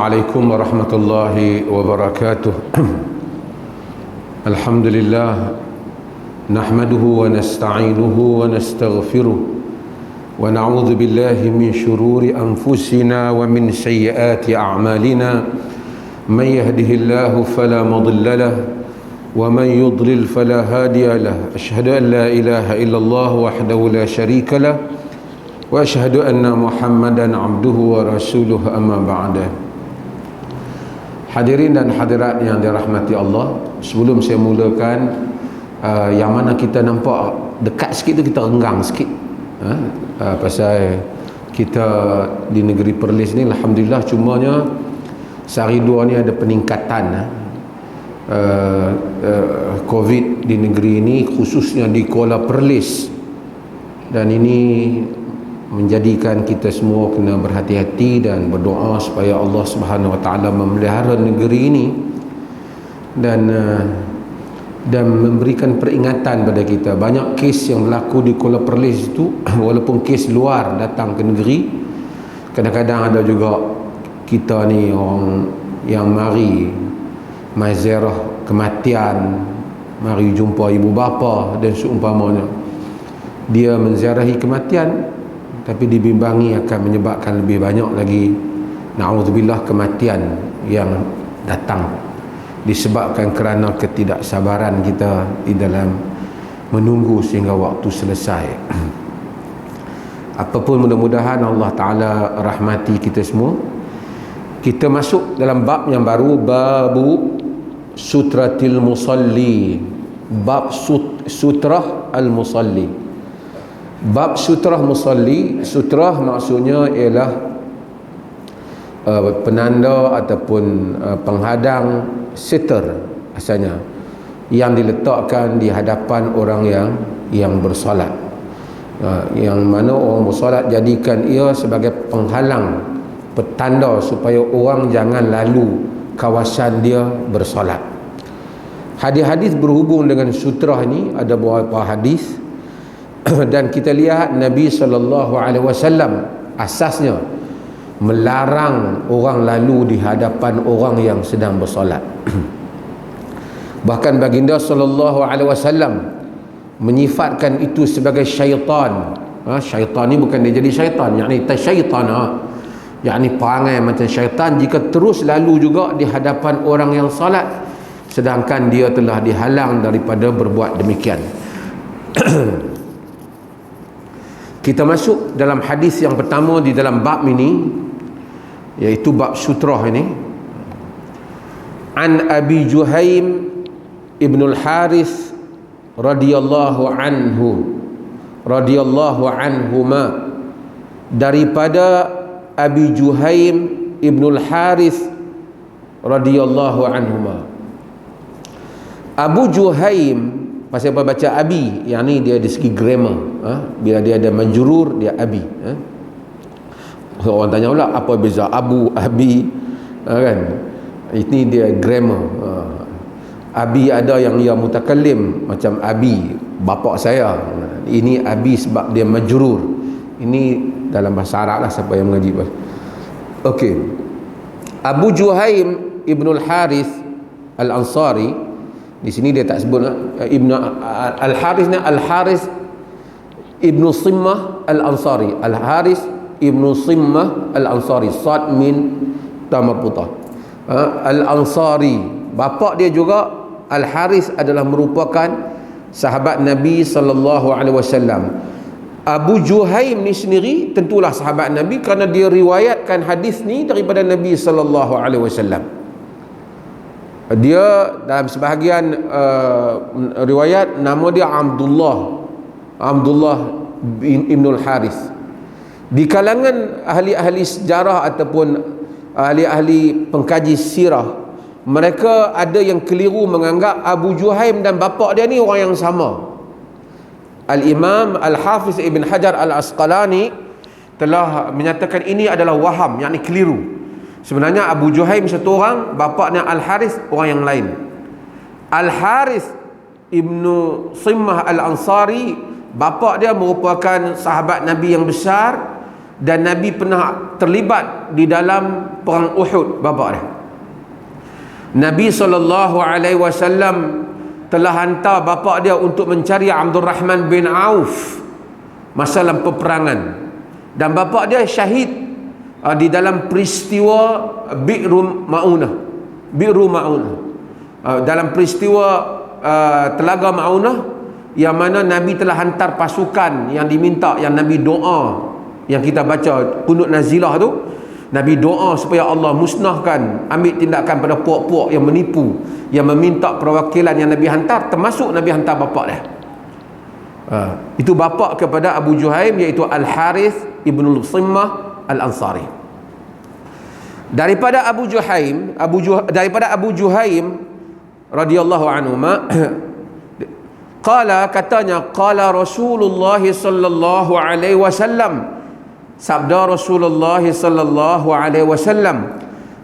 عليكم ورحمة الله وبركاته. الحمد لله نحمده ونستعينه ونستغفره ونعوذ بالله من شرور أنفسنا ومن سيئات أعمالنا. من يهده الله فلا مضل له ومن يضلل فلا هادي له. أشهد أن لا إله إلا الله وحده لا شريك له وأشهد أن محمدا عبده ورسوله. أما بعد. Hadirin dan hadirat yang dirahmati Allah, sebelum saya mulakan, yang mana kita nampak dekat sikit tu kita renggang sikit, pasal kita di negeri Perlis ni alhamdulillah, cumanya sehari dua ni ada peningkatan COVID di negeri ini, khususnya di Kuala Perlis, dan ini menjadikan kita semua kena berhati-hati dan berdoa supaya Allah Subhanahu Wa Taala memelihara negeri ini dan memberikan peringatan pada kita. Banyak kes yang berlaku di Kuala Perlis itu walaupun kes luar datang ke negeri, kadang-kadang ada juga kita ni orang yang mari ziarah kematian, mari jumpa ibu bapa dan seumpamanya. Dia menziarahi kematian tapi dibimbangi akan menyebabkan lebih banyak lagi, na'udzubillah, kematian yang datang disebabkan kerana ketidaksabaran kita di dalam menunggu sehingga waktu selesai. Apapun, mudah-mudahan Allah Ta'ala rahmati kita semua. Kita masuk dalam bab yang baru, babu sutratil musalli, bab sutrah al-musalli. Bab sutrah musalli. Sutrah maksudnya ialah penanda ataupun penghadang, sitar asalnya, yang diletakkan di hadapan orang yang bersolat, yang mana orang bersolat jadikan ia sebagai penghalang, petanda supaya orang jangan lalu kawasan dia bersolat. Hadis-hadis berhubung dengan sutrah ini ada beberapa hadis. Dan kita lihat Nabi SAW asasnya melarang orang lalu di hadapan orang yang sedang bersolat. Bahkan baginda SAW menyifatkan itu sebagai syaitan. Syaitan ni bukan dia jadi syaitan, yakni tasyaitana, yakni perangai macam syaitan jika terus lalu juga di hadapan orang yang solat sedangkan dia telah dihalang daripada berbuat demikian. Kita masuk dalam hadis yang pertama di dalam bab ini, iaitu bab sutrah ini. An Abi Juhaim Ibn al-Harith radhiyallahu anhuma, daripada Abi Juhaim Ibn al-Harith radhiyallahu anhuma. Abu Juhaim, pasal apa baca abi, yang ni dia dari segi grammar, bila dia ada majrur dia abi. Orang tanya pula apa beza abu, abi, kan? Ini dia grammar. Abi ada yang ia mutakallim, macam abi bapa saya. Ini abi sebab dia majrur. Ini dalam bahasa Arab lah, siapa yang mengaji. Okey. Abu Juhaim Ibn al-Harith al-Ansari, di sini dia tak sebut Ibn al-Harith ni, al-Harith Ibn Simmah al-Ansari, al-Harith Ibn Simmah al-Ansari, sad min tamar putah, al-Ansari. Bapa dia juga al-Harith adalah merupakan sahabat Nabi SAW. Abu Juhaim ni sendiri tentulah sahabat Nabi kerana dia riwayatkan hadis ni daripada Nabi SAW. Dia dalam sebahagian riwayat nama dia Abdullah bin Ibn al-Harith. Di kalangan ahli-ahli sejarah ataupun ahli-ahli pengkaji sirah, mereka ada yang keliru menganggap Abu Juhaim dan bapa dia ni orang yang sama. Al-Imam Al-Hafiz Ibn Hajar Al-Asqalani telah menyatakan ini adalah waham, yakni keliru. Sebenarnya Abu Juhaim satu orang, bapaknya Al-Harith orang yang lain. Al-Harith Ibnu Simmah Al-Ansari, bapak dia merupakan sahabat Nabi yang besar, dan Nabi pernah terlibat di dalam perang Uhud, bapa dia. Nabi SAW telah hantar bapa dia untuk mencari Abdul Rahman bin Auf masa dalam peperangan, dan bapa dia syahid di dalam peristiwa Bi'ru Ma'unah. Dalam peristiwa Telaga Ma'unah, yang mana Nabi telah hantar pasukan yang diminta, yang Nabi doa, yang kita baca kunut nazilah tu, Nabi doa supaya Allah musnahkan, ambil tindakan pada puak-puak yang menipu, yang meminta perwakilan yang Nabi hantar, termasuk Nabi hantar bapa dia. Itu bapa kepada Abu Juhaim, iaitu Al-Harith ibn Simmah Al-Ansari. Daripada Abu Juhaim radhiyallahu anhu katanya qala Rasulullah sallallahu alaihi wasallam, sabda Rasulullah sallallahu alaihi wasallam,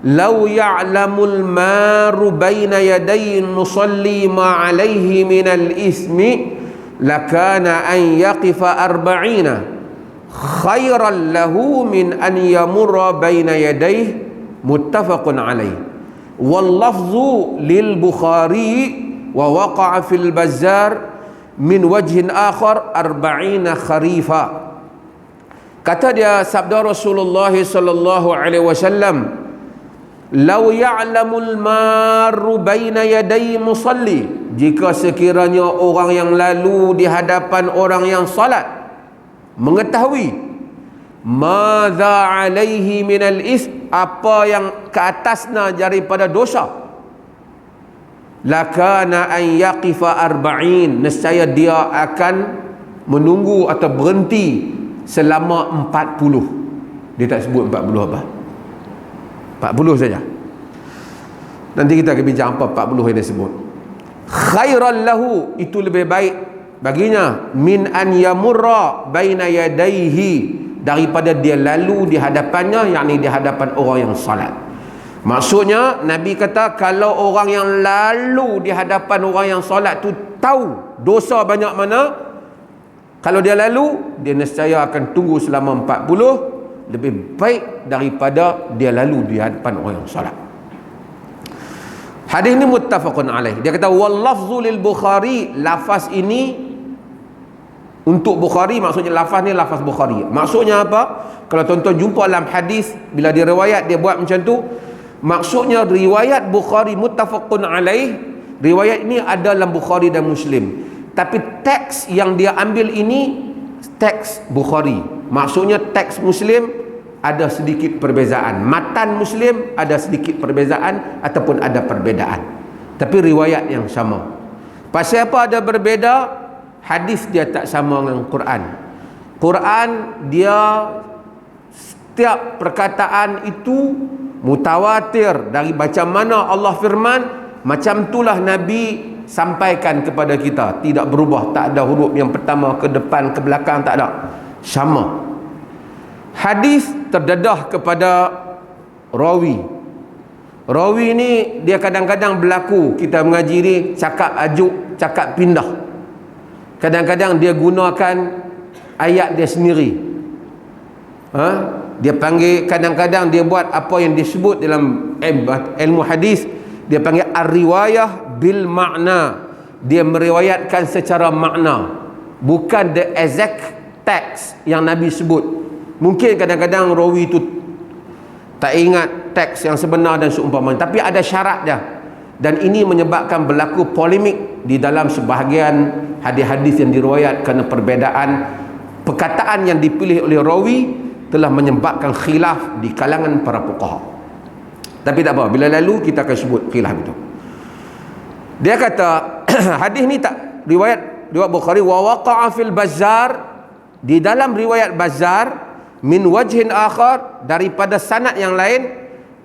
law ya'lamul maru baina yaday nusalli ma alaihi min al-ismi lakana an yaqifa arba'ina khairan lahu min an yamurra baina yadayhi, muttafaqun alaihi. Wal lafzu lil Bukhari wa waqa'a fil Bazzar min wajhin akhar arba'ina kharifa. Kata dia, sabda Rasulullah sallallahu alaihi wasallam, law ya'lamul maru baina yaday musalli, jika sekiranya orang yang lalu di hadapan orang yang salat mengetahui madza alaihi minal ism, apa yang ke atasnya daripada dosa, lakana an yaqifa arba'in, nescaya dia akan menunggu atau berhenti selama 40. Dia tak sebut 40 apa, 40 saja. Nanti kita akan bincang apa 40 yang dia sebut. Khairan lahu, itu lebih baik baginya, min an yamurra baina yadayhi, daripada dia lalu di hadapannya, yakni di hadapan orang yang salat. Maksudnya Nabi kata, kalau orang yang lalu di hadapan orang yang salat tu tahu dosa banyak mana, kalau dia lalu, dia nescaya akan tunggu selama 40, lebih baik daripada dia lalu di hadapan orang yang salat. Hadis ini muttafaqun alaih. Dia kata wal lafzu lil Bukhari, lafaz ini untuk Bukhari, maksudnya lafaz ni lafaz Bukhari. Maksudnya apa? Kalau tuan-tuan jumpa dalam hadis, bila dia riwayat dia buat macam tu, maksudnya riwayat Bukhari muttafaqun alaih, riwayat ini ada dalam Bukhari dan Muslim, tapi teks yang dia ambil ini teks Bukhari. Maksudnya teks Muslim ada sedikit perbezaan, matan Muslim ada sedikit perbezaan ataupun ada perbezaan, tapi riwayat yang sama. Pasal apa ada berbeza? Hadis dia tak sama dengan Quran. Quran dia setiap perkataan itu mutawatir, dari macam mana Allah firman, macam itulah Nabi sampaikan kepada kita, tidak berubah, tak ada huruf yang pertama ke depan ke belakang, tak ada, sama. Hadis terdedah kepada rawi. Rawi ni dia kadang-kadang berlaku, kita mengaji ni cakap ajuk, cakap pindah. Kadang-kadang dia gunakan ayat dia sendiri. Dia panggil, kadang-kadang dia buat apa yang disebut dalam ilmu hadis, dia panggil ar-riwayah bil makna. Dia meriwayatkan secara makna, bukan the exact text yang Nabi sebut. Mungkin kadang-kadang rawi itu tak ingat teks yang sebenar dan seumpamanya, tapi ada syarat dia, dan ini menyebabkan berlaku polemik di dalam sebahagian hadis-hadis yang diriwayat, kerana perbezaan perkataan yang dipilih oleh rawi telah menyebabkan khilaf di kalangan para fuqaha. Tapi tak apa, bila lalu kita akan sebut khilaf itu. Dia kata hadis ni tak riwayat Bukhari, wa waqa'a fil Bazzar, di dalam riwayat Bazzar, min wajhin akhar, daripada sanad yang lain,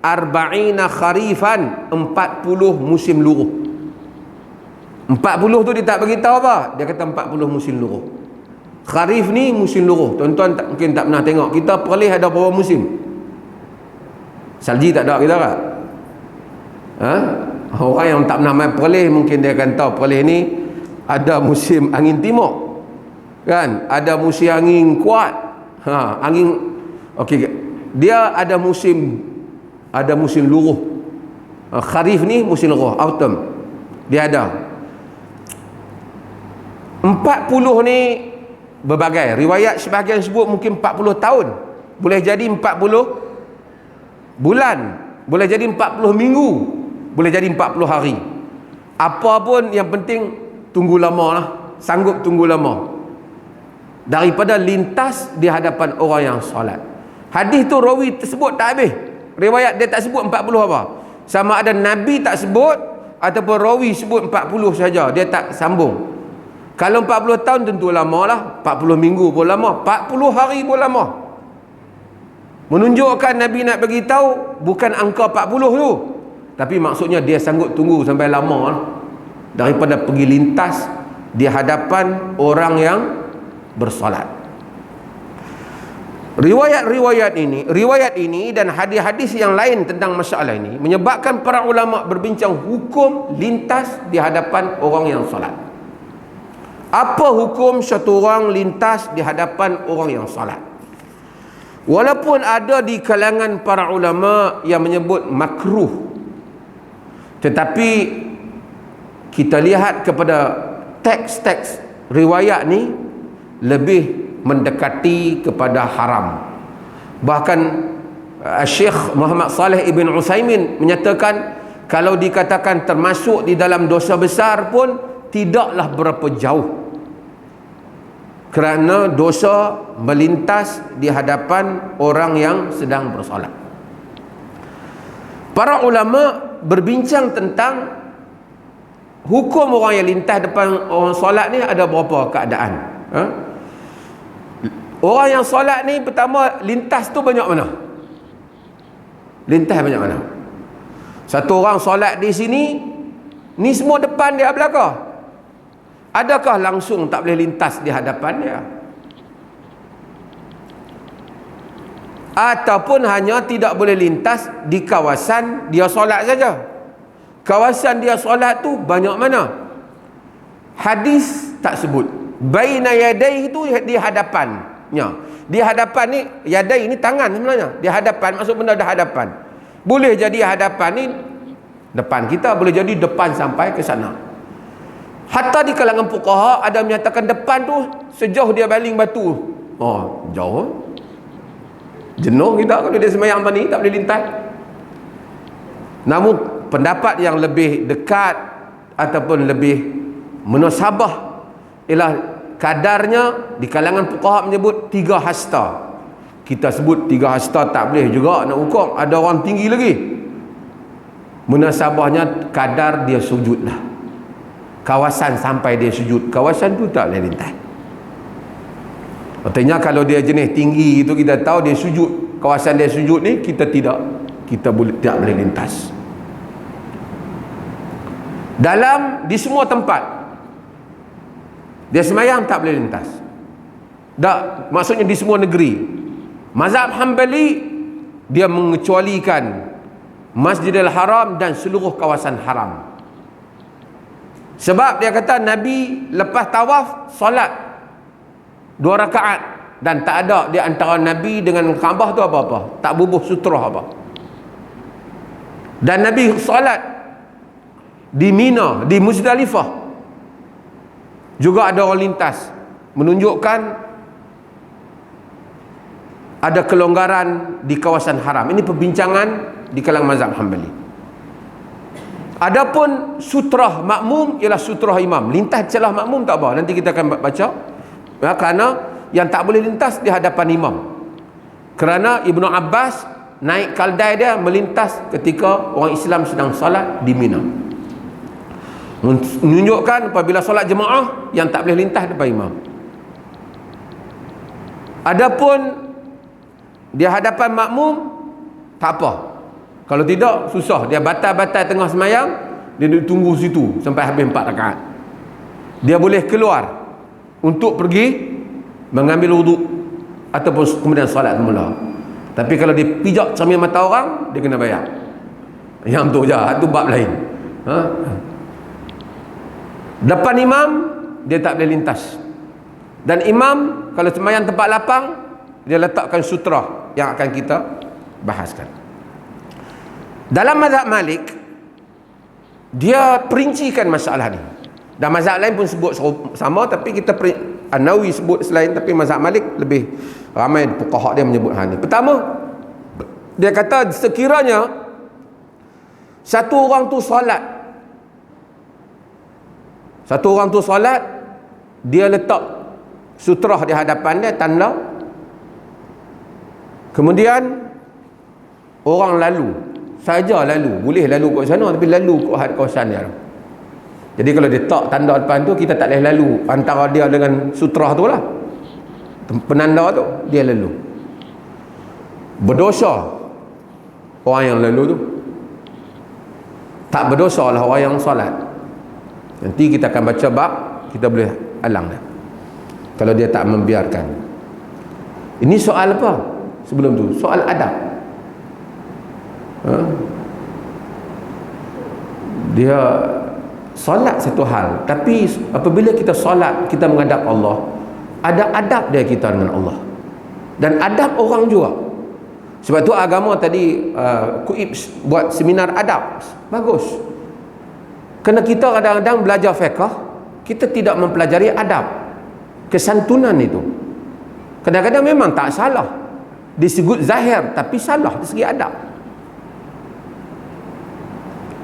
arba'ina kharifan, 40 musim luruh. 40 tu dia tak beritahu apa, dia kata 40 musim luruh. Kharif ni musim luruh. Tuan-tuan mungkin tak pernah tengok, kita Perlis ada berapa musim? Salji tak ada kita tak? Orang yang tak pernah main Perlis mungkin dia akan tahu Perlis ni ada musim angin timur, kan? Ada musim angin kuat, angin Okey, dia ada musim luruh. Kharif ni musim luruh, autumn. Dia ada 40 ni berbagai riwayat, sebahagian sebut mungkin 40 tahun, boleh jadi 40 bulan, boleh jadi 40 minggu, boleh jadi 40 hari. Apa pun yang penting tunggu lama lah, sanggup tunggu lama daripada lintas di hadapan orang yang solat. Hadis tu rawi tersebut tak habis, riwayat dia tak sebut 40 apa, sama ada Nabi tak sebut ataupun rawi sebut 40 saja, dia tak sambung. Kalau 40 tahun tentu lama lah, 40 minggu pun lama, 40 hari pun lama. Menunjukkan Nabi nak bagi tahu bukan angka 40 tu, tapi maksudnya dia sanggup tunggu sampai lama lah, daripada pergi lintas di hadapan orang yang bersolat. Riwayat ini dan hadis-hadis yang lain tentang masalah ini menyebabkan para ulama berbincang hukum lintas di hadapan orang yang solat. Apa hukum satu orang lintas di hadapan orang yang solat? Walaupun ada di kalangan para ulama yang menyebut makruh, tetapi kita lihat kepada teks-teks riwayat ni lebih mendekati kepada haram. Bahkan Syekh Muhammad Saleh Ibn Utsaimin menyatakan kalau dikatakan termasuk di dalam dosa besar pun tidaklah berapa jauh, kerana dosa melintas di hadapan orang yang sedang bersolat. Para ulama berbincang tentang hukum orang yang lintas depan orang solat ni ada berapa keadaan. Orang yang solat ni, pertama, lintas tu banyak mana? Lintas banyak mana? Satu orang solat di sini, ni semua depan dia belakang. Adakah langsung tak boleh lintas di hadapan dia? Ataupun hanya tidak boleh lintas di kawasan dia solat saja? Kawasan dia solat tu banyak mana? Hadis tak sebut. Baina yadai itu di hadapannya. Di hadapan ni, yadai ni tangan sebenarnya. Di hadapan maksud benda dah hadapan. Boleh jadi hadapan ni depan kita, boleh jadi depan sampai ke sana. Hatta di kalangan fuqaha ada menyatakan depan tu sejauh dia baling batu. Oh, jauh. Jenuh kita kalau dia semayang tadi tak boleh lintas. Namun pendapat yang lebih dekat ataupun lebih munasabah ialah kadarnya di kalangan fuqaha menyebut 3 hasta. Kita sebut 3 hasta tak boleh juga nak ukur, ada orang tinggi lagi. Munasabahnya kadar dia sujud lah, kawasan sampai dia sujud, kawasan tu tak boleh lintas. Artinya kalau dia jenis tinggi itu kita tahu dia sujud, kawasan dia sujud ni kita tidak boleh lintas. Di semua tempat dia semayang tak boleh lintas. Maksudnya di semua negeri. Mazhab Hanbali dia mengecualikan Masjidil Haram dan seluruh kawasan haram. Sebab dia kata Nabi lepas tawaf solat 2 rakaat dan tak ada di antara Nabi dengan Kaabah tu apa-apa, tak bubuh sutrah apa. Dan Nabi solat di Mina, di Muzdalifah juga ada orang lintas, menunjukkan ada kelonggaran di kawasan haram. Ini perbincangan di kalangan mazhab Hanbali. Adapun sutrah makmum ialah sutrah imam. Lintas celah makmum tak apa, nanti kita akan baca. Ya, kerana yang tak boleh lintas di hadapan imam. Kerana Ibnu Abbas naik kaldai dia melintas ketika orang Islam sedang salat di Mina. Menunjukkan apabila solat jemaah yang tak boleh lintas depan imam. Adapun di hadapan makmum tak apa. Kalau tidak susah, dia batal-batal tengah semayang, dia duduk tunggu situ sampai habis 4 rakaat. Dia boleh keluar untuk pergi mengambil wuduk ataupun kemudian solat semula. Tapi kalau dia pijak cermin mata orang, dia kena bayar. Yang tu je, itu bab lain. Depan imam dia tak boleh lintas. Dan imam kalau semayang tempat lapang dia letakkan sutra yang akan kita bahaskan. Dalam mazhab Malik, dia perincikan masalah ni. Dan mazhab lain pun sebut sama, tapi kita An-Nawawi sebut selain, tapi mazhab Malik lebih ramai fuqaha dia menyebut hal ni. Pertama, dia kata sekiranya satu orang tu solat, dia letak sutrah di hadapan dia, tanda. Kemudian orang lalu, boleh lalu kat sana, tapi lalu kat kawasan dia. Jadi kalau dia tak tanda depan tu, kita tak boleh lalu antara dia dengan sutrah tu lah, penanda tu, dia lalu. Berdosa orang yang lalu tu. Tak berdosa lah orang yang solat. Nanti kita akan baca bab, kita boleh alang dah kalau dia tak membiarkan. Ini soal apa sebelum tu? Soal adab. Dia solat satu hal, tapi apabila kita solat, kita menghadap Allah, ada adab dia kita dengan Allah, dan adab orang juga. Sebab tu agama tadi Kuib buat seminar adab. Bagus. Kerana kita kadang-kadang belajar fiqh, kita tidak mempelajari adab, kesantunan itu. Kadang-kadang memang tak salah disebut zahir, tapi salah dari segi adab.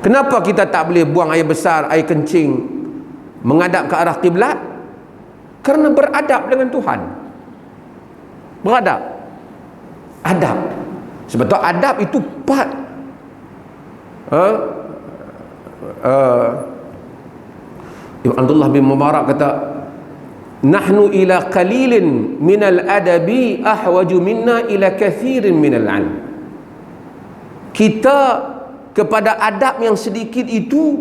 Kenapa kita tak boleh buang air besar, air kencing menghadap ke arah kiblat? Kerana beradab dengan Tuhan. Beradab. Adab. Sebab tu adab itu part Ibn Abdullah bin Mubarak kata, nahnu ila qalilin minal adabi ahwaju minna ila kathirin minal ilm. Kita kepada adab yang sedikit itu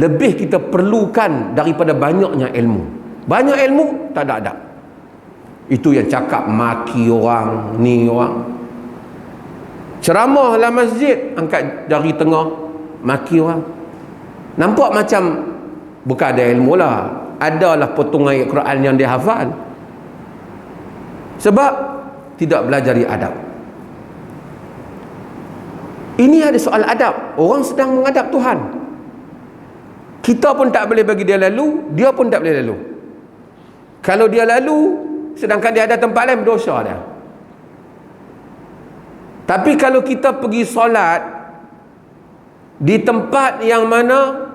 lebih kita perlukan daripada banyaknya ilmu. Banyak ilmu, tak ada adab. Itu yang cakap maki orang, ni orang. Ceramah dalam masjid, angkat jari tengah, maki orang. Nampak macam bukan ada ilmu lah, adalah potongan ayat Quran yang dia hafal. Sebab tidak belajari adab. Ini ada soal adab. Orang sedang menghadap Tuhan. Kita pun tak boleh bagi dia lalu, dia pun tak boleh lalu. Kalau dia lalu, sedangkan dia ada tempat lain, berdosa dia. Tapi kalau kita pergi solat di tempat yang mana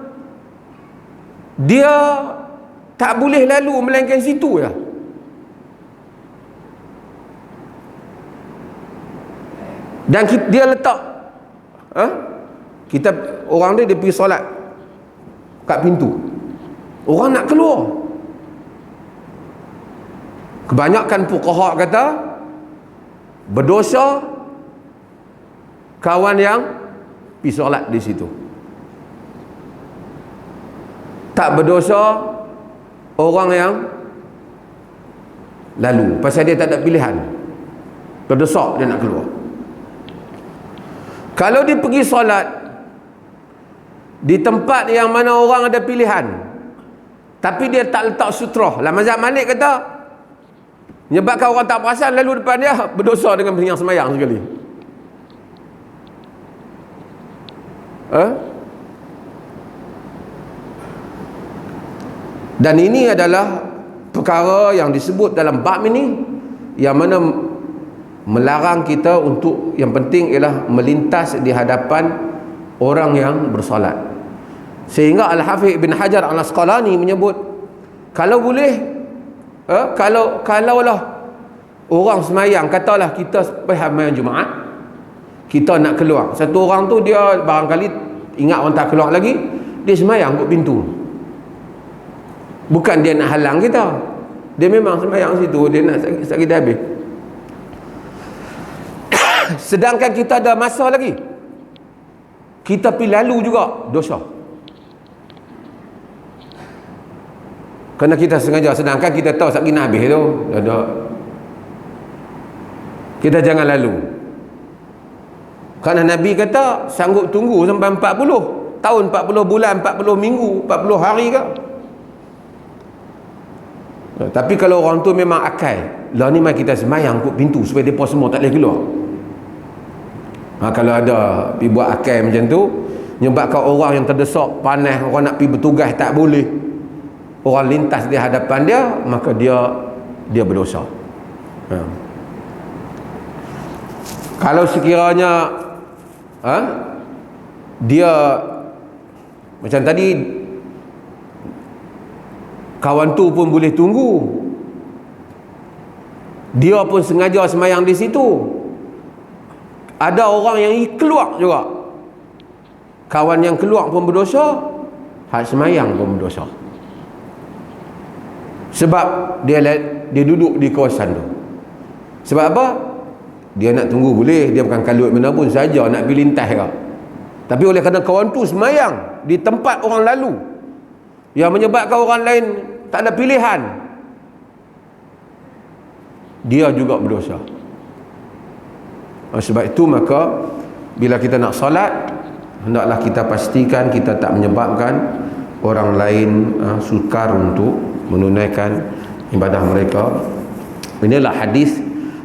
dia tak boleh lalu melainkan situ ya, dan dia letak kita orang dia pergi solat kat pintu, orang nak keluar. Kebanyakan fuqaha kata berdosa kawan yang pergi solat di situ. Tak berdosa orang yang lalu, pasal dia tak ada pilihan, terdesak dia nak keluar. Kalau dia pergi solat di tempat yang mana orang ada pilihan, tapi dia tak letak sutrah, lah mazhab Malik kata menyebabkan orang tak perasan lalu depan dia, berdosa dengan yang semayang sekali. Dan ini adalah perkara yang disebut dalam bab ini, yang mana melarang kita untuk, yang penting ialah melintas di hadapan orang yang bersolat. Sehingga Al-Hafidh Ibn Hajar Al-Asqalani menyebut, kalau boleh, kalaulah orang semayang, katalah kita semayang Jumaat, kita nak keluar, satu orang tu dia barangkali ingat orang tak keluar lagi, dia semayang kat pintu. Bukan dia nak halang kita, dia memang semayang situ, dia nak sakit habis. Sedangkan kita ada masa lagi, kita pergi lalu juga, dosa. Kerana kita sengaja, sedangkan kita tahu sakit nak habis tu, kita jangan lalu. Kerana Nabi kata sanggup tunggu sampai 40 tahun, 40 bulan, 40 minggu, 40 hari ke? Tapi kalau orang tu memang akal, lah ni mai kita semayang put pintu supaya depa semua tak boleh keluar. Kalau ada pergi buat akal macam tu, menyebabkan orang yang terdesak, panas, orang nak pergi bertugas tak boleh, orang lintas di hadapan dia, maka dia berdosa. Kalau sekiranya dia macam tadi, kawan tu pun boleh tunggu, dia pun sengaja semayang di situ, ada orang yang keluar juga, kawan yang keluar pun berdosa, hak semayang pun berdosa. Sebab dia duduk di kawasan tu. Sebab apa? Dia nak tunggu boleh, dia bukan kalut mana pun saja nak pergi lintas ke. Tapi oleh kerana kawan tu semayang di tempat orang lalu, yang menyebabkan orang lain tak ada pilihan, dia juga berdosa. Sebab itu maka bila kita nak solat, hendaklah kita pastikan kita tak menyebabkan orang lain sukar untuk menunaikan ibadah mereka. Inilah hadis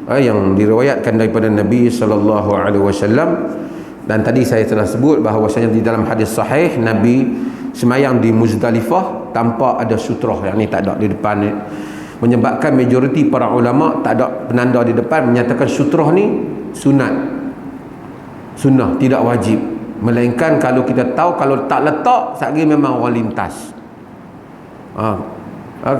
yang diriwayatkan daripada Nabi sallallahu alaihi wasallam. Dan tadi saya telah sebut bahawasanya di dalam hadis sahih, Nabi semayang di Muzdalifah tanpa ada sutrah, yang ni tak ada di depan ni, menyebabkan majoriti para ulama tak ada penanda di depan, menyatakan sutrah ni sunat, sunnah, tidak wajib. Melainkan kalau kita tahu, kalau tak letak sekali memang orang lintas,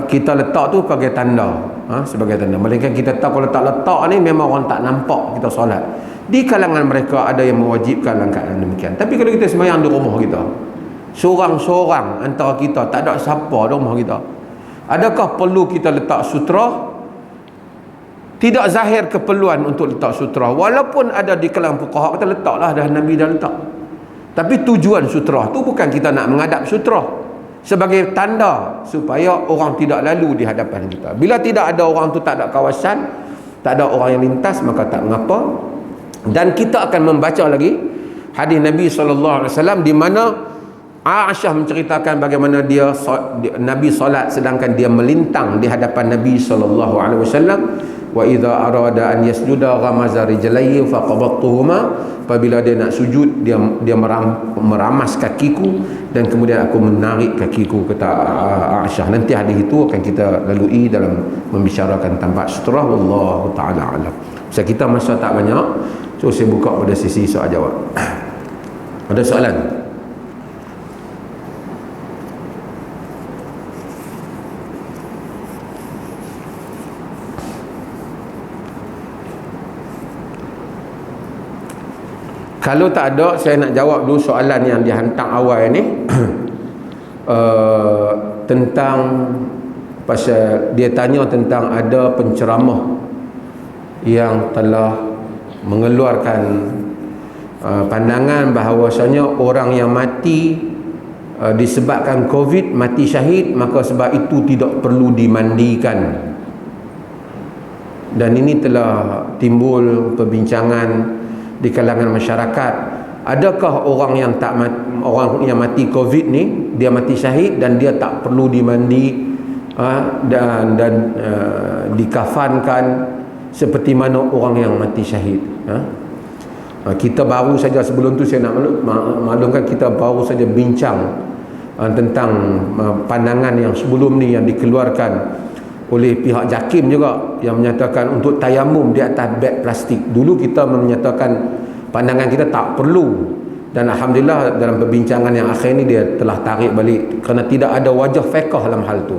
kita letak tu sebagai tanda, sebagai tanda. Melainkan kita tahu kalau tak letak ni memang orang tak nampak kita solat. Di kalangan mereka ada yang mewajibkan keadaan demikian. Tapi kalau kita semayang di rumah kita, seorang-seorang antara kita, tak ada siapa di rumah kita, adakah perlu kita letak sutra? Tidak zahir keperluan untuk letak sutra. Walaupun ada di kalangan fuqaha kata letaklah, dah Nabi dah letak. Tapi tujuan sutra tu bukan kita nak menghadap sutra, sebagai tanda supaya orang tidak lalu di hadapan kita. Bila tidak ada orang tu, tak ada kawasan, tak ada orang yang lintas, maka tak mengapa. Dan kita akan membaca lagi hadis Nabi SAW di mana Aisyah menceritakan bagaimana Nabi solat sedangkan dia melintang di hadapan Nabi SAW. Wa idza arada an yasjuda ghamaza rijlaihi faqabattuhuma, apabila dia nak sujud, dia meramas kakiku dan kemudian aku menarik kakiku, kata Aisyah. Nanti hadis itu akan kita lalui dalam membicarakan tanpa sutrah. Wallahu taala alam. Sebab kita masa tak banyak, so saya buka pada sisi soal jawab. Ada soalan? Kalau tak ada, saya nak jawab dulu soalan yang dihantar awal ni. Tentang pasal dia tanya tentang ada penceramah yang telah mengeluarkan pandangan bahawasanya orang yang mati disebabkan COVID, mati syahid, maka sebab itu tidak perlu dimandikan. Dan ini telah timbul perbincangan di kalangan masyarakat. Adakah orang yang orang yang mati COVID ni, dia mati syahid dan dia tak perlu dimandi dan dikafankan seperti mana orang yang mati syahid? Kita baru saja, sebelum tu saya nak maklumkan, kita baru saja bincang tentang pandangan yang sebelum ni yang dikeluarkan oleh pihak JAKIM juga, yang menyatakan untuk tayamum di atas beg plastik. Dulu kita menyatakan pandangan kita tak perlu, dan alhamdulillah dalam perbincangan yang akhir ni dia telah tarik balik kerana tidak ada wajah fiqh dalam hal tu.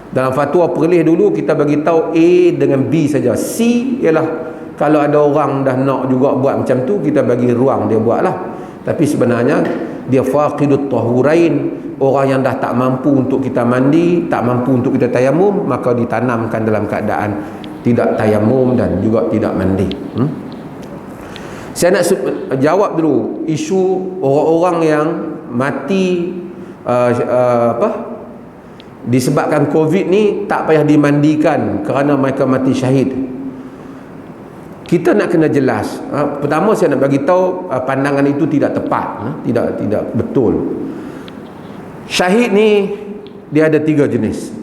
Dalam fatwa perlih dulu kita bagi tahu A dengan B saja. C ialah kalau ada orang dah nak juga buat macam tu, kita bagi ruang dia buatlah. Tapi sebenarnya dia faqidut tahurain, orang yang dah tak mampu untuk kita mandi, tak mampu untuk kita tayamum, maka ditanamkan dalam keadaan tidak tayamum dan juga tidak mandi. Saya nak jawab dulu isu orang-orang yang mati disebabkan COVID ni tak payah dimandikan kerana mereka mati syahid. Kita nak kena jelas. Pertama saya nak bagi tahu pandangan itu tidak tepat, tidak betul. Syahid ni dia ada 3 jenis.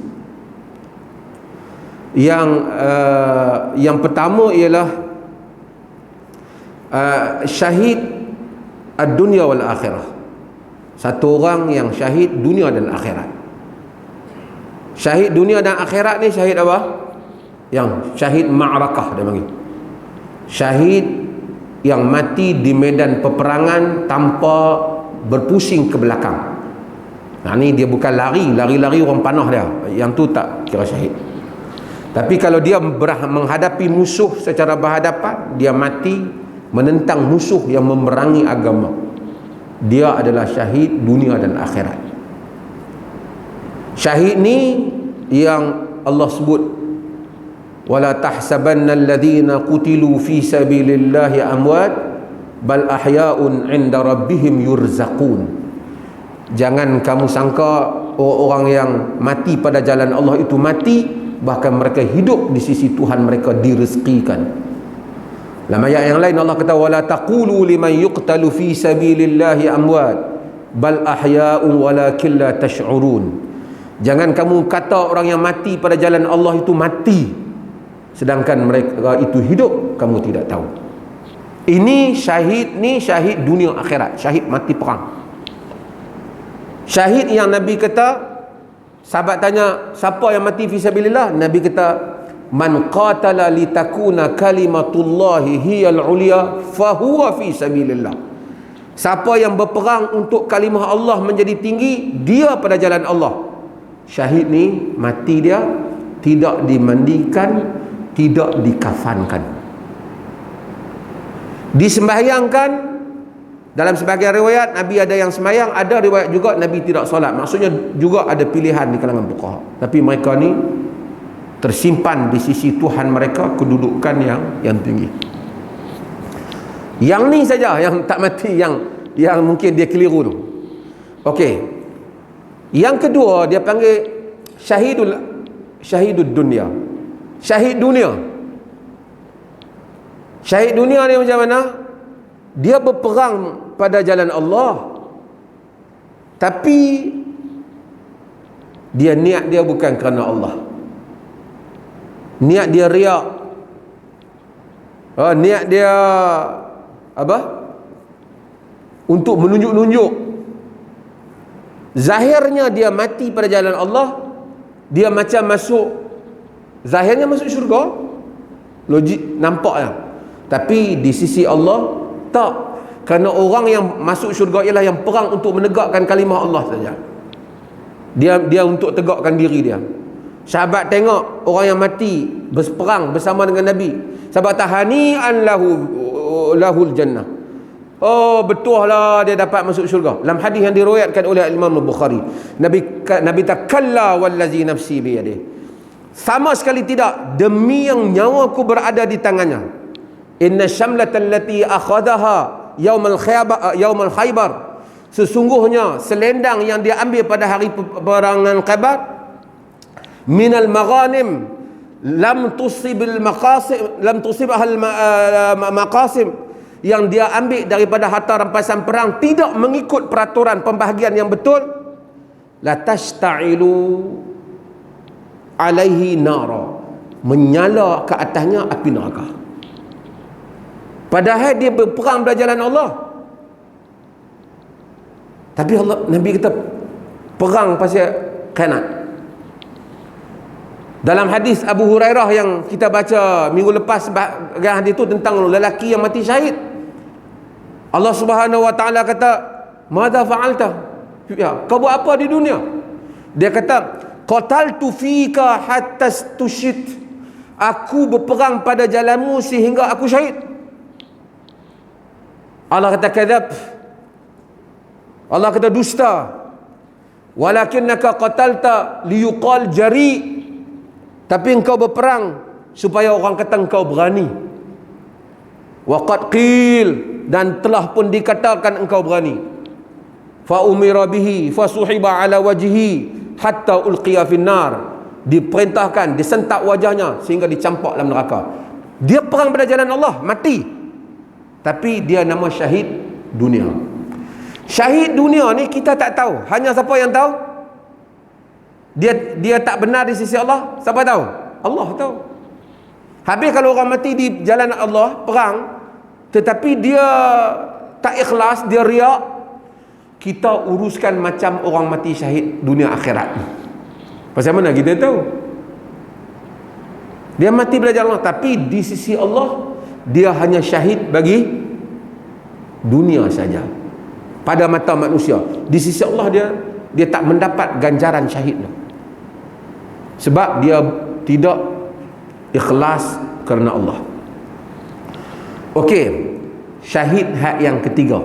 Yang pertama ialah syahid ad-dunya wal akhirah. Satu orang yang syahid dunia dan akhirat. Syahid dunia dan akhirat ni syahid apa? Yang syahid ma'rakah dia panggil. Syahid yang mati di medan peperangan tanpa berpusing ke belakang. Nah ni dia bukan lari orang panah dia. Yang tu tak kira syahid. Tapi kalau dia menghadapi musuh secara berhadapan, dia mati menentang musuh yang memerangi agama, dia adalah syahid dunia dan akhirat. Syahid ni yang Allah sebut, wala tahsabanna alladhina qutilu fi sabilillahi amwat bal ahya'un 'inda rabbihim yurzaqun. Jangan kamu sangka orang yang mati pada jalan Allah itu mati, bahkan mereka hidup di sisi Tuhan mereka direzekikan. Dalam ayat yang lain Allah kata wala taqulu liman yuqtalu fi sabilillahi amwat bal ahya'un walakin la tash'urun. Jangan kamu kata orang yang mati pada jalan Allah itu mati, sedangkan mereka itu hidup, kamu tidak tahu. Ini syahid dunia akhirat, syahid mati perang. Syahid yang Nabi kata, sahabat tanya siapa yang mati fi sabilillah, Nabi kata man qatala litakuna kalimatullahi hiyal ulia fahuwa fi sabilillah. Siapa yang berperang untuk kalimah Allah menjadi tinggi, dia pada jalan Allah. Syahid ni mati dia tidak dimandikan, tidak dikafankan, disembahyangkan. Dalam sebagian riwayat Nabi ada yang sembahyang, ada riwayat juga Nabi tidak solat. Maksudnya juga ada pilihan di kalangan fuqaha. Tapi mereka ni tersimpan di sisi Tuhan mereka kedudukan yang tinggi. Yang ni saja yang tak mati, yang mungkin dia keliru tu. Okey. Yang kedua dia panggil syahidud dunia. Syahid dunia. Syahid dunia ni macam mana? Dia berperang pada jalan Allah, tapi dia niat dia bukan kerana Allah. Niat dia riak. Niat dia apa? Untuk menunjuk-nunjuk. Zahirnya dia mati pada jalan Allah, dia macam zahirnya masuk syurga, logik nampaknya. Tapi di sisi Allah tak, kerana orang yang masuk syurga ialah yang perang untuk menegakkan kalimah Allah saja. Dia untuk tegakkan diri dia. Sahabat tengok orang yang mati berperang bersama dengan Nabi, sahabat tahani'an lahul jannah. Oh, betul lah dia dapat masuk syurga. Dalam hadis yang diriwayatkan oleh Imam Bukhari, Nabi takalla wallazi nafsi biyadihi, sama sekali tidak, demi yang nyawaku berada di tangannya. Inna syamlatal lati akhadaha yaumal khaybar, sesungguhnya selendang yang dia ambil pada hari peperangan Khaybar, minal maghanim lam tusibal maqasim, yang dia ambil daripada harta rampasan perang tidak mengikut peraturan pembahagian yang betul, la tashta'ilu alaihi nara, menyala ke atasnya api neraka. Padahal dia berperang pada jalan Allah, tapi Nabi kata perang pasal khianat. Dalam hadis Abu Hurairah yang kita baca minggu lepas, bahagian hadis itu tentang lelaki yang mati syahid, Allah Subhanahu wa taala kata, "Madza fa'alta?" Ya, kau buat apa di dunia? Dia kata, "Qataltu fika hatta stushit." Aku berperang pada jalanmu sehingga aku syahid. Allah kata kadzab. Allah kata dusta. Walakinnaka qatalta liyuqal jari. Tapi engkau berperang supaya orang kata engkau berani. Wa qad qil, dan telah pun dikatakan engkau berani. Fa umira bihi fasuhiba ala wajhi hatta ulqiya finnar. Diperintahkan disentak wajahnya sehingga dicampak dalam neraka. Dia perang pada jalan Allah, mati. Tapi dia nama syahid dunia. Syahid dunia ni kita tak tahu. Hanya siapa yang tahu? Dia tak benar di sisi Allah. Siapa tahu? Allah tahu. Habis kalau orang mati di jalan Allah perang, tetapi dia tak ikhlas, dia riak, kita uruskan macam orang mati syahid dunia akhirat. Pasal mana kita tahu? Dia mati belajar Allah, tapi di sisi Allah dia hanya syahid bagi dunia saja. Pada mata manusia, di sisi Allah dia tak mendapat ganjaran syahid. Sebab dia tidak ikhlas kerana Allah. Okey, syahid hak yang ketiga,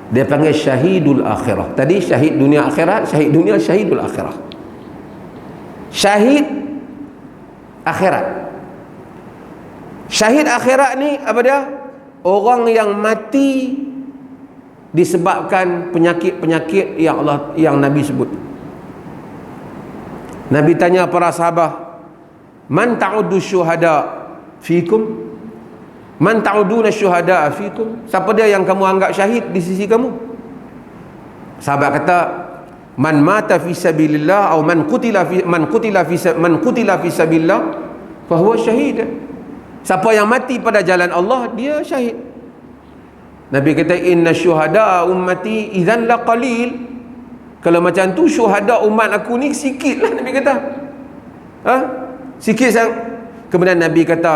dia panggil syahidul akhirah. Tadi syahid dunia akhirat, syahid dunia, syahidul akhirah. Syahid akhirat. Syahid akhirat ni apa dia? Orang yang mati disebabkan penyakit-penyakit yang Nabi sebut. Nabi tanya para sahabat, man ta'uddu syuhada fikum? Man ta'uduna syuhada fikum? Siapa dia yang kamu anggap syahid di sisi kamu? Sahabat kata, man mata fi sabilillah atau man qutila fi sabilillah fa huwa syahid. Siapa yang mati pada jalan Allah, dia syahid. Nabi kata, inna syuhada ummati idzan la qalil. Kalau macam tu syuhada umat aku ni sikit lah, Nabi kata. Sikit sangat. Kemudian Nabi kata,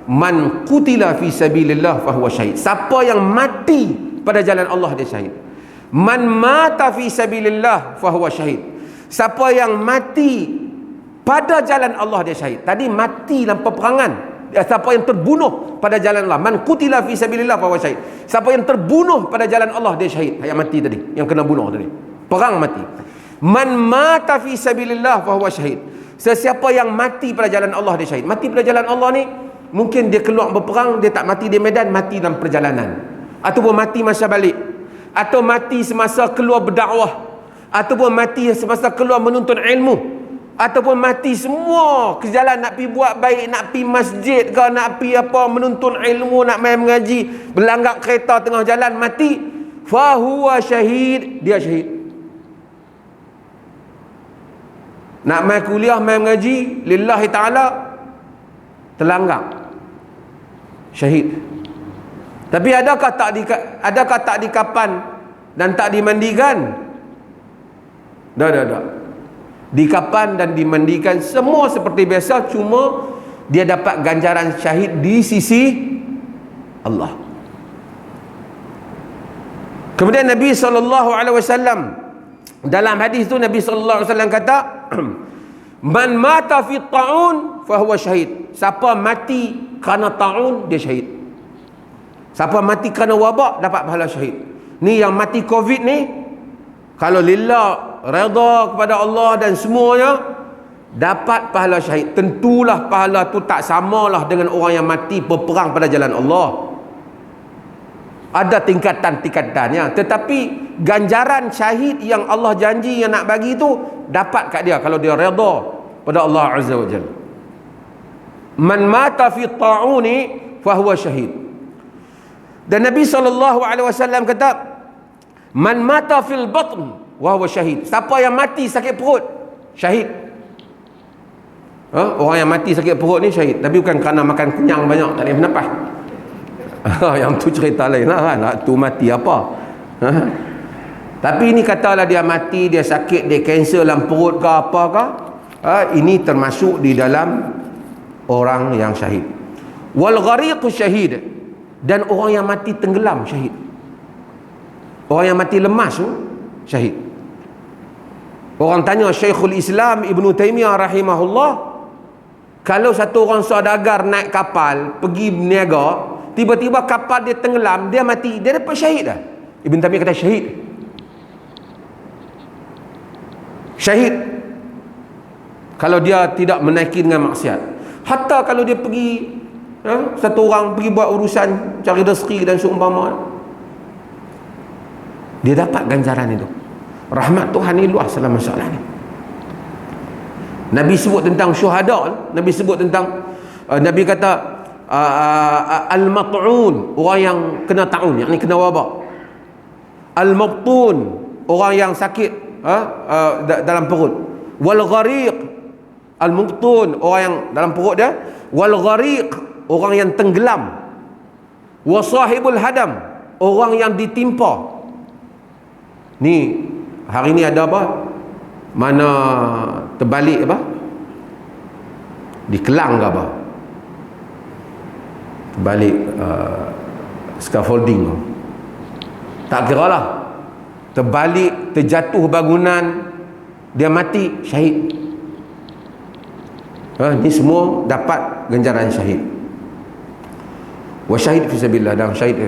man qutila fi sabilillah fa huwa syahid. Siapa yang mati pada jalan Allah, dia syahid. Man mata fi sabilillah fa huwa syahid. Siapa yang mati pada jalan Allah, dia syahid. Tadi mati dalam peperangan. Siapa yang terbunuh pada jalan Allah, man qutila fi sabilillah fa huwa syahid. Siapa yang terbunuh pada jalan Allah, dia syahid. Yang mati tadi, yang kena bunuh tadi, perang mati. Man mata fi sabilillah fa huwa syahid. Sesiapa yang mati pada jalan Allah, dia syahid. Mati pada jalan Allah ni, mungkin dia keluar berperang, dia tak mati di medan, mati dalam perjalanan, ataupun mati masa balik, atau mati semasa keluar berdakwah, ataupun mati semasa keluar menuntut ilmu, ataupun mati semua ke jalan nak pergi buat baik, nak pergi masjid ke, nak pergi apa, menuntut ilmu, nak main mengaji, berlanggak kereta tengah jalan, mati, fahuwa syahid, dia syahid. Nak main kuliah, main mengaji lillahi ta'ala, terlanggak, syahid. Tapi adakah tak dikapan dan tak dimandikan? Dah. Dikapan dan dimandikan semua seperti biasa, cuma dia dapat ganjaran syahid di sisi Allah. Kemudian Nabi SAW dalam hadis tu, Nabi SAW kata, man mata fi ta'un fa huwa syahid. Siapa mati kerana ta'un, dia syahid. Siapa mati kerana wabak, dapat pahala syahid. Ni yang mati Covid ni, kalau lillah, redha kepada Allah dan semuanya, dapat pahala syahid. Tentulah pahala tu tak samalah dengan orang yang mati berperang pada jalan Allah. Ada tingkatan-tingkatannya, tetapi ganjaran syahid yang Allah janji yang nak bagi tu dapat kat dia kalau dia redha pada Allah Azza wa Jalla. Man mata fi ta'uni fa huwa syahid. Dan Nabi SAW kata, man mata fil batn wa huwa syahid. Siapa yang mati sakit perut, syahid. Orang yang mati sakit perut ni syahid, tapi bukan kerana makan kenyang banyak tak boleh bernafas. Yang tu cerita lain lah kan, tu mati apa. Tapi ini katalah dia mati, dia sakit, dia kanser dalam perut ke apa ke, ini termasuk di dalam orang yang syahid. Wal ghariqu syahid, dan orang yang mati tenggelam syahid. Orang yang mati lemas tu syahid. Orang tanya Syekhul Islam Ibn Taymiyah rahimahullah, kalau satu orang saudagar naik kapal pergi berniaga, tiba-tiba kapal dia tenggelam, dia mati, dia dapat syahid dah. Ibn Taymiyah kata syahid. Syahid kalau dia tidak menaiki dengan maksiat. Hatta kalau dia pergi, satu orang pergi buat urusan cari rezeki dan seumpama, dia dapat ganjaran itu. Rahmat Tuhan ni luas dalam masalah ni. Nabi sebut tentang syuhada, Nabi sebut tentang Nabi kata al-mat'un, orang yang kena ta'un, yakni kena wabak. Al-mabtun, orang yang sakit dalam perut. Wal ghariq, Al-muqtun, orang yang dalam perut dia. Wal ghariq, orang yang tenggelam. Wa sahibul hadam, orang yang ditimpa. Ni hari ni ada apa? Mana terbalik apa? Di Kelang ke apa? Terbalik scaffolding. Tak kira lah. Terbalik, terjatuh bangunan, dia mati, syahid. Ni semua dapat ganjaran syahid. Wa syahid fi sabilillah, dan syahid.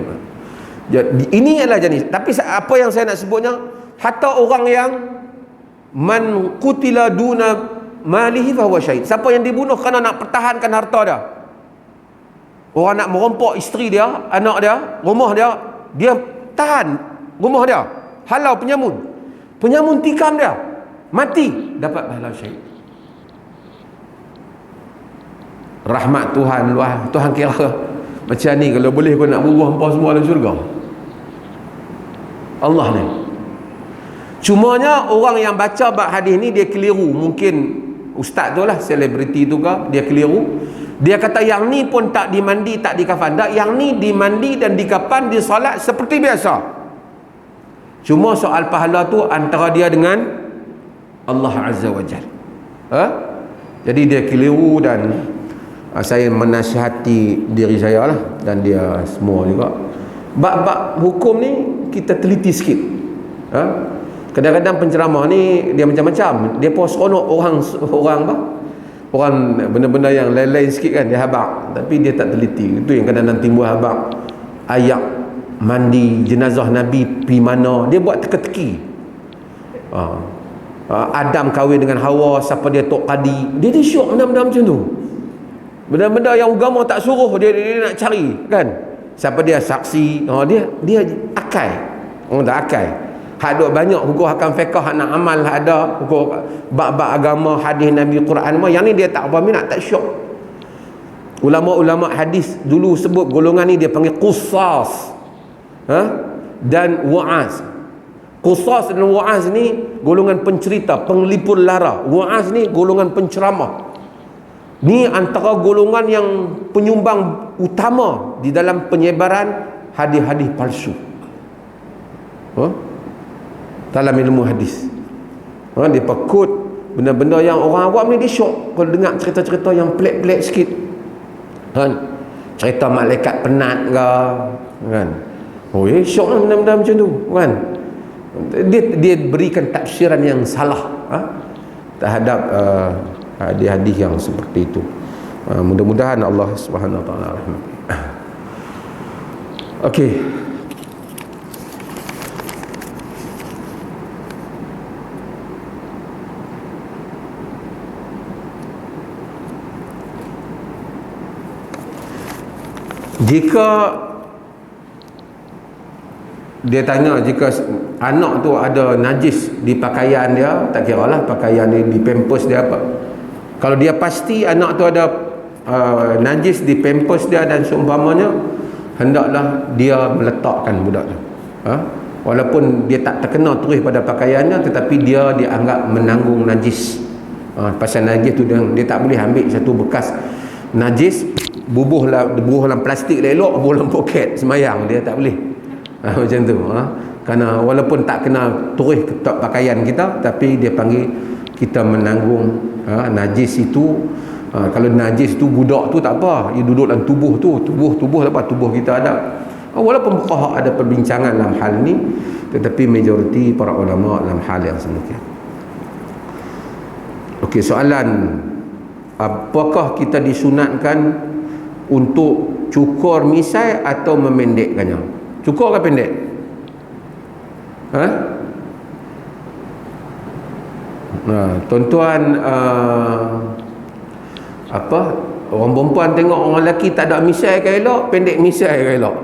Jadi ini adalah jenis. Tapi apa yang saya nak sebutnya, hatta orang yang man qutila duna malihi fa huwa syahid. Siapa yang dibunuh kerana nak pertahankan harta dia. Orang nak merompok isteri dia, anak dia, rumah dia, dia tahan rumah dia. Halau penyamun. Penyamun tikam dia. Mati, dapat pahala syahid. Rahmat Tuhan luah. Tuhan kira macam ni, kalau boleh kau nak bubuh hangpa semua dalam syurga. Allah ni. Cumanya orang yang baca bab hadis ni dia keliru. Mungkin ustaz tu lah, selebriti tu ke, dia keliru. Dia kata yang ni pun tak dimandi, tak dikafan. Tak, yang ni dimandi dan dikafan, disolat seperti biasa. Cuma soal pahala tu antara dia dengan Allah Azza wa Jalla. Jadi dia keliru, dan saya menasihati diri saya lah, dan dia semua juga. Bab-bab hukum ni kita teliti sikit. Kadang-kadang penceramah ni dia macam-macam. Dia pun seronok orang benda-benda yang lain-lain sikit kan, dia habaq, tapi dia tak teliti. Itu yang kadang-kadang timbul habaq. Ayat mandi jenazah Nabi pi mana, dia buat teka-teki. Adam kahwin dengan Hawa, siapa dia tok qadi, dia syok benda-benda macam tu. Benda-benda yang agama tak suruh, dia nak cari kan. Siapa dia saksi, dia akai. Orang tak akai. Hak duk banyak hukum hakam fiqh, hak nak amal, hak ada hukum bab-bab agama, hadis Nabi, Quran. Yang ni dia tak apa minat, tak syok. Ulama-ulama hadis dulu sebut golongan ni dia panggil qusas, dan wa'az. Qusas dan wa'az ni golongan pencerita, penglipur lara. Wa'az ni golongan penceramah. Ni antara golongan yang penyumbang utama di dalam penyebaran hadis-hadis palsu. Dalam ilmu hadis. Dia pakut benda-benda yang orang awam ni dia syok kalau dengar cerita-cerita yang pelik-pelik sikit. Cerita malaikat penat ke, kan. Syok lah benda-benda macam tu, kan. Dia berikan tafsiran yang salah terhadap hadis-hadis yang seperti itu. Mudah-mudahan Allah Subhanahu wa taala rahmat. Okey. Jika dia tanya, jika anak tu ada najis di pakaian dia, tak kira lah pakaian dia, di pampers dia apa, kalau dia pasti anak tu ada najis di pampers dia dan seumpamanya, hendaklah dia meletakkan budak tu. Walaupun dia tak terkena terus pada pakaiannya, tetapi dia dianggap menanggung najis. Pasal najis tu dia tak boleh ambil satu bekas najis bubuh dalam plastik elok, bubuh dalam poket semayang, dia tak boleh. Macam tu. Kerana walaupun tak kena terus ke pakaian kita, tapi dia panggil kita menanggung najis itu. Kalau najis tu budak tu tak apa, dia duduk dalam tubuh tu, tubuh tak apa, tubuh kita ada. Walaupun fuqaha ada perbincangan dalam hal ni, tetapi majoriti para ulama dalam hal yang sedemikian. Okey, soalan, apakah kita disunatkan untuk cukur misai atau memendekkannya? Cukur ke pendek? Tuan-tuan, orang perempuan tengok orang lelaki tak ada misai ke elok, pendek misai ke elok?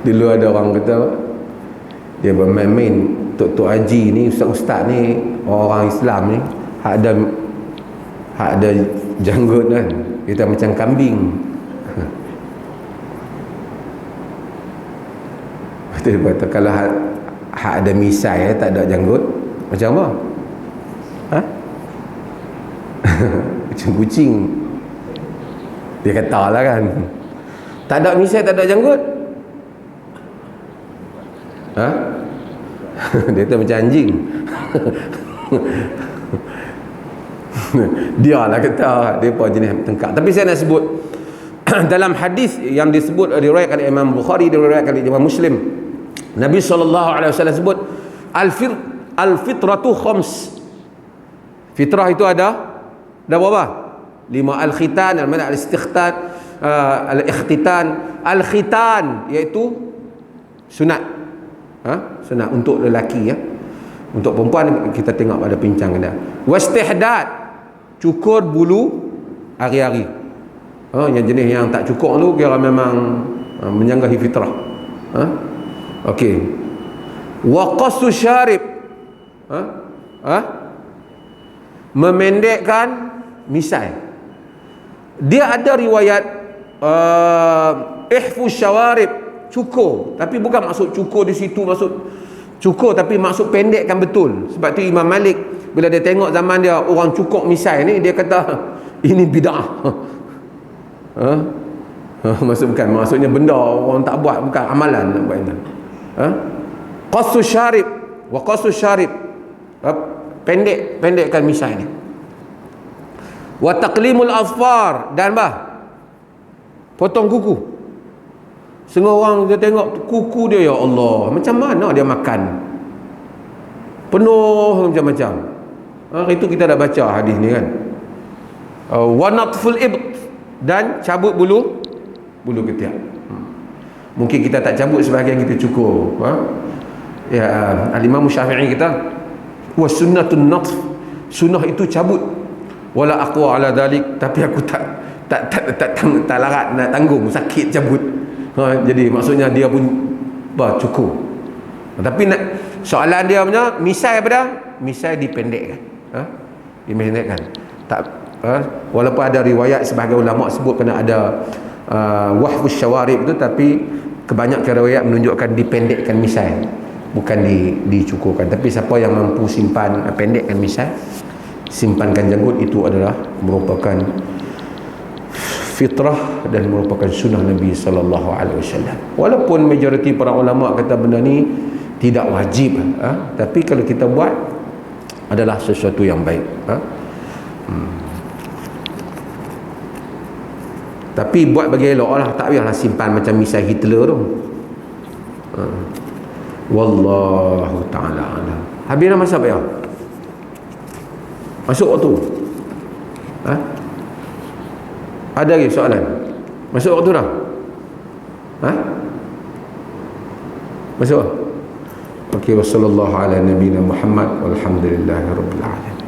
Dulu ada orang kata dia bermain-main, Tok Haji ni, ustaz-ustaz ni, orang Islam ni, hak ada janggut kan, kita macam kambing. Dia kata kalau hak ada misai tak ada janggut, macam apa? Ha? Macam kucing. Dia kata lah kan, tak ada misai tak ada janggut. Ha? Dia kata macam anjing. Dia lah kata dia pun jenis tengkak. Tapi saya nak sebut dalam hadis yang disebut diriwayatkan oleh Imam Bukhari, diriwayatkan oleh Imam Muslim, Nabi SAW sebut al-fitratu khams. Fitrah itu ada berapa? 5. Al-khitan, al-mana al-istikhtan, al-ikhtitan. Al-khitan iaitu sunat. Sunat untuk lelaki ya. Untuk perempuan kita tengok pada pincang dia. Wastihdad, cukur bulu hari-hari. Yang jenis yang tak cukur tu kira memang menyanggahi fitrah. Okey. Wa qassu syarib. Memendekkan misai. Dia ada riwayat ihfu syawarib, cukur, tapi bukan maksud cukur di situ maksud cukur, tapi maksud pendekkan betul. Sebab tu Imam Malik bila dia tengok zaman dia orang cukur misai ni, dia kata ini bid'ah. Maksudnya benda orang tak buat, bukan amalan nak buat itu. Qassu syarib wa qassu syarib, pendekkan misai ni. Wa taqlimul azfar, dan potong kuku. Setengah orang dia tengok kuku dia, ya Allah, macam mana dia makan, penuh macam-macam. Itu kita dah baca hadis ni kan. Wa natful ibt, dan cabut bulu ketiak. Mungkin kita tak cabut, sebahagian kita cukur. Ya, Al-Imam Syafi'i kita wa sunnatun natf, sunnah itu cabut. Wala aqwa ala dalik, tapi aku tak larat nak tanggung, sakit cabut. Jadi maksudnya dia pun cukur. Tapi soalan dia punya misai apa dah? Misai dipendekkan. Dipendekkan. Walaupun ada riwayat sebahagian ulama sebut kena ada wahfus syawarib itu, tapi kebanyakan riwayat menunjukkan dipendekkan misai, bukan dicukurkan. Tapi siapa yang mampu simpan pendekkan misai, simpankan janggut, itu adalah merupakan fitrah dan merupakan sunnah Nabi sallallahu alaihi wasallam. Walaupun majoriti para ulama kata benda ni tidak wajib, tapi kalau kita buat adalah sesuatu yang baik. Tapi buat bagi elok lah, tak payahlah simpan macam misai Hitler tu. Wallahu ta'ala alam. Habis dah masa apa ya? Masuk waktu. Ada lagi soalan? Masuk waktu dah? Masuk? Okey, wassallallahu ala nabiyina Muhammad walhamdulillahi rabbil alamin.